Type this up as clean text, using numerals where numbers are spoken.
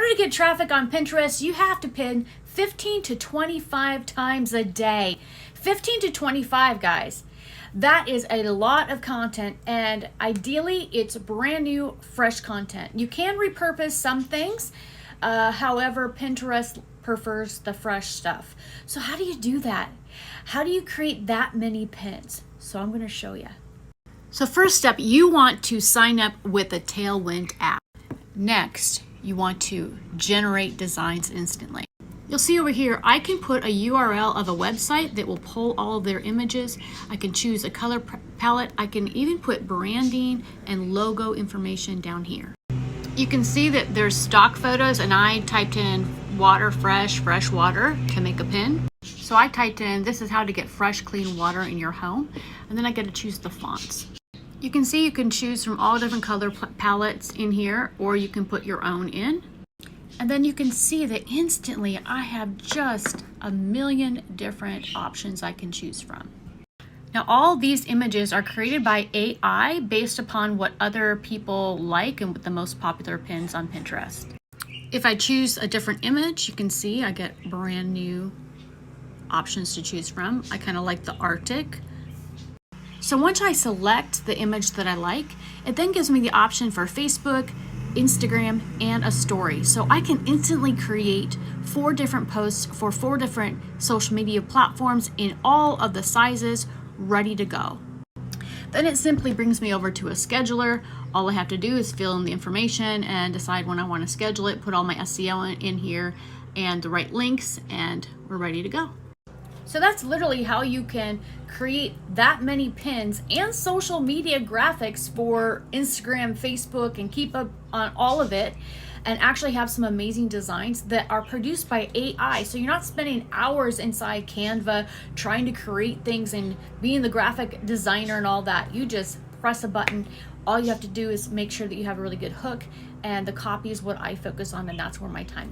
order to get traffic on Pinterest, you have to pin 15 to 25 times a day. 15 to 25, guys. That is a lot of content, and ideally it's brand new, fresh content. You can repurpose some things, however, Pinterest prefers the fresh stuff. So how do you do that? How do you create that many pins? So I'm going to show you. So first step, you want to sign up with the Tailwind app. Next, you want to generate designs instantly. You'll see over here, I can put a URL of a website that will pull all of their images. I can choose a color palette. I can even put branding and logo information down here. You can see that there's stock photos, and I typed in water, fresh water to make a pin. So I typed in, this is how to get fresh, clean water in your home. And then I get to choose the fonts. You can see you can choose from all different color palettes in here, or you can put your own in. And then you can see that instantly I have just a million different options I can choose from. Now all these images are created by AI based upon what other people like and what the most popular pins on Pinterest. If I choose a different image, you can see I get brand new options to choose from. I kind of like the Arctic. So once I select the image that I like, it then gives me the option for Facebook, Instagram, and a story. So I can instantly create 4 different posts for 4 different social media platforms in all of the sizes, ready to go. Then it simply brings me over to a scheduler. All I have to do is fill in the information and decide when I want to schedule it, put all my SEO in here and the right links, and we're ready to go. So that's literally how you can create that many pins and social media graphics for Instagram, Facebook, and keep up on all of it, and actually have some amazing designs that are produced by AI. So you're not spending hours inside Canva trying to create things and being the graphic designer and all that. You just press a button. All you have to do is make sure that you have a really good hook, and the copy is what I focus on, and that's where my time goes.